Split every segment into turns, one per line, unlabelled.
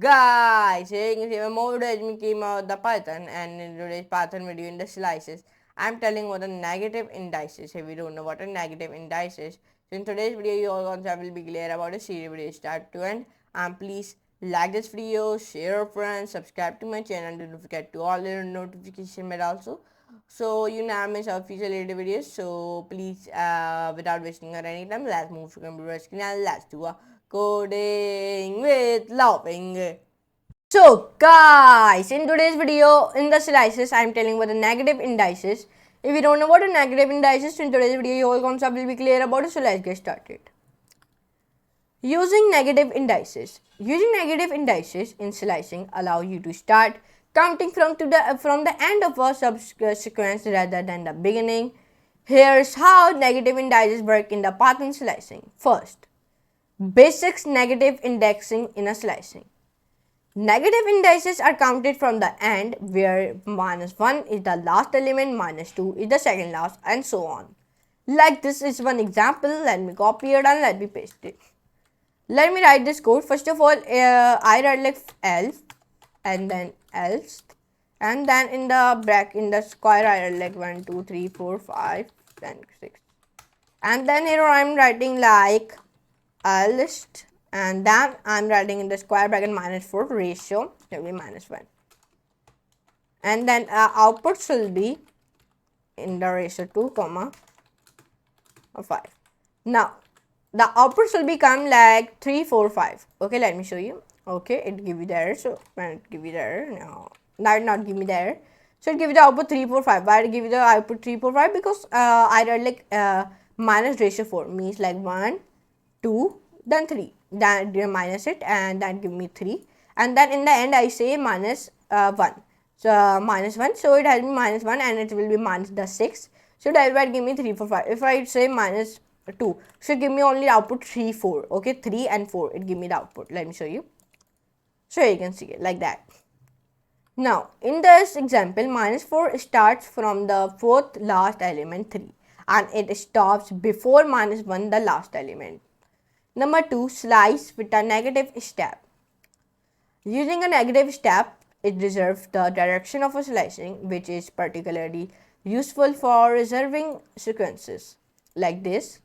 Guys, here you can see my more video came out the Python, and in today's Python video in the slices, I'm telling what a negative indices. If you don't know what a negative indices, so in today's video you all concept will be clear about the series video start to end. And please like this video, share your friends, subscribe to my channel, don't forget to all the notification bell also. So you now miss our future later videos. So please, without wasting our any time, let's move to computer screen and let's do a coding with laughing. So guys, in today's video, in the slices, I'm telling about the negative indices. If you don't know what a negative indices, in today's video, your whole concept will be clear about it. So let's get started. Using negative indices. Using negative indices in slicing allow you to start counting from the end of a subsequence rather than the beginning. Here's how negative indices work in the Python slicing. First, basics negative indexing in a slicing. Negative indices are counted from the end, where -1 is the last element, -2 is the second last, and so on. Like this is one example. Let me copy it and let me paste it. Let me write this code. First of all, I write like else, and then else, and then in the square I write like 1, 2, 3, 4, 5, 10, 6, and then here I'm writing like else, and then I'm writing in the square bracket -4 ratio will be -1, and then outputs will be in the ratio 2 comma 5. Now the outputs will become like 3, 4, 5. Okay, let me show you. Okay, it give you the error. So when it give you the error, no, that not give me the error. So it give you the output 3, 4, 5. Why it give you the output 3, 4, 5? Because I read like minus ratio 4 means like 1, 2, then 3. Then minus it, and then give me 3. And then in the end I say minus 1. So -1. So it has me -1, and it will be minus the 6. So that will give me 3, 4, 5. If I say -2, so give me only output 3, 4. Okay, 3 and 4 it give me the output. Let me show you. So you can see it like that. Now in this example, -4 starts from the fourth last element 3, and it stops before -1 the last element. Number 2, slice with a negative step. Using a negative step, it reserves the direction of a slicing, which is particularly useful for reserving sequences like this.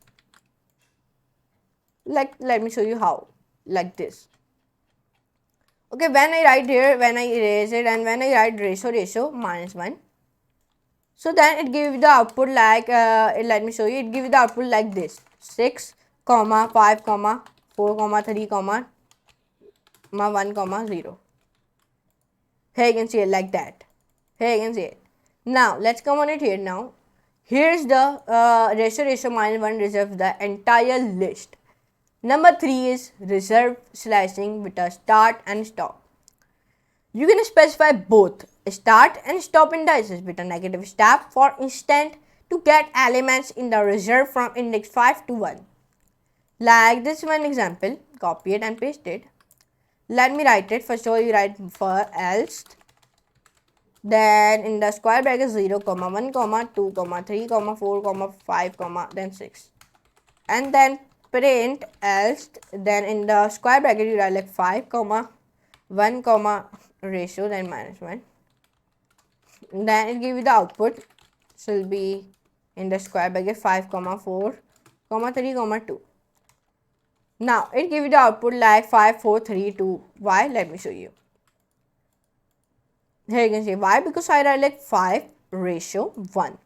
Let me show you how. Like this. Okay, when I write here, when I erase it, and when I write ratio -1, so then it gives the output like let me show you. It gives the output like this: 6, 5, 4, 3, 1, 0. Here you can see it like that. Here you can see it. Now let's come on it here now. Here's the ratio -1 reserves the entire list. Number 3 is reserve slicing with a start and stop. You can specify both start and stop indices with a negative step, for instance, to get elements in the reserve from index 5 to 1. Like this one example, copy it and paste it. Let me write it. First of all, you write for else. Then in the square bracket 0, 1, 2, 3, 4, 5, then 6. And then print else. Then in the square bracket you write like 5, 1, ratio, then -1. Then it give you the output. So will be in the square bracket 5, 4, 3, 2. Now it give you the output like 5, 4, 3, 2. Why? Let me show you. Here you can see why, because I write like 5 ratio 1.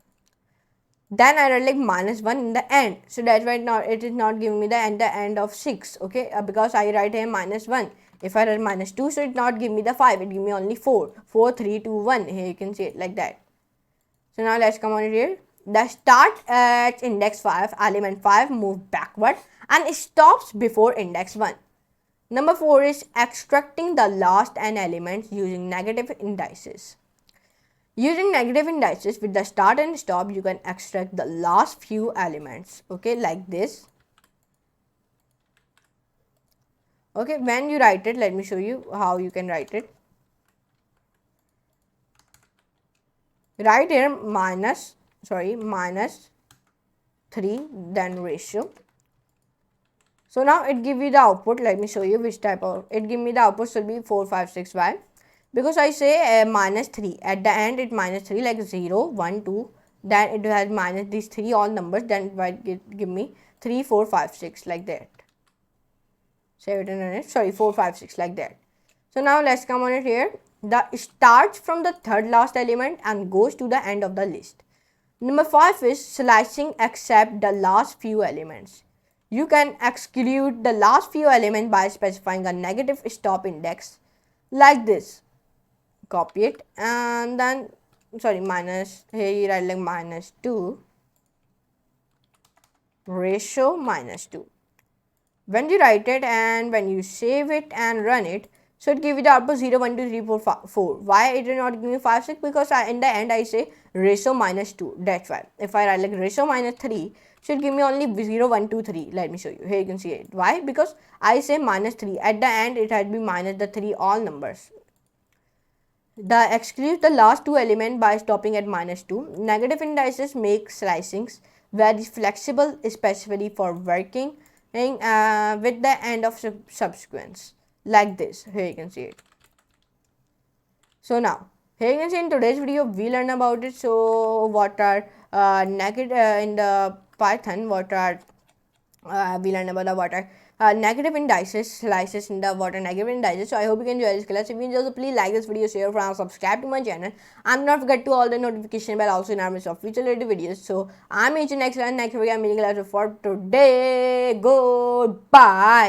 Then I write like -1 in the end. So that's why it is not giving me the end of 6. Okay, because I write here -1. If I write -2, so it not give me the 5. It give me only 4. 4, 3, 2, 1. Here you can see it like that. So now let's come on it here. The start at index 5, element 5 move backward and it stops before index 1. Number 4 is extracting the last n elements using negative indices. Using negative indices with the start and stop, you can extract the last few elements. Okay, like this. Okay, when you write it, let me show you how you can write it. Write here -3, then ratio. So now it give you the output. Let me show you which type of, it give me the output should be 4, 5, 6, y. Because I say minus 3 at the end, it minus 3 like 0, 1, 2, then it has minus these 3 all numbers, then it might give me 3, 4, 5, 6 like that. Save it and run it. Sorry, 4, 5, 6 like that. So now let's come on it here. The starts from the third last element and goes to the end of the list. Number 5 is slicing except the last few elements. You can exclude the last few elements by specifying a negative stop index like this. Copy it and then, sorry, minus, here you write like minus 2 ratio minus 2. When you write it and when you save it and run it, so it give you the output 0, 1, 2, 3, 4, 5, 4. Why it did not give me 5, 6? Because in the end I say ratio minus 2. That's why. If I write like ratio minus 3, should give me only 0, 1, 2, 3. Let me show you. Here you can see it. Why? Because I say minus 3. At the end it had to be minus the 3 all numbers. The exclude the last two elements by stopping at minus 2. Negative indices make slicings very flexible, especially for working with the end of subsequence like this. Here you can see it. So now here you can see in today's video we learn about it. So what are negative in the Python, what are we learn about the what are negative indices, slices in the what are negative indices. So I hope you can enjoy this class. If you enjoy, so please like this video, share, and subscribe to my channel, and not forget to all the notification bell also in our midst of future related videos. So I'm meeting next video. I'm meeting class for today. Goodbye.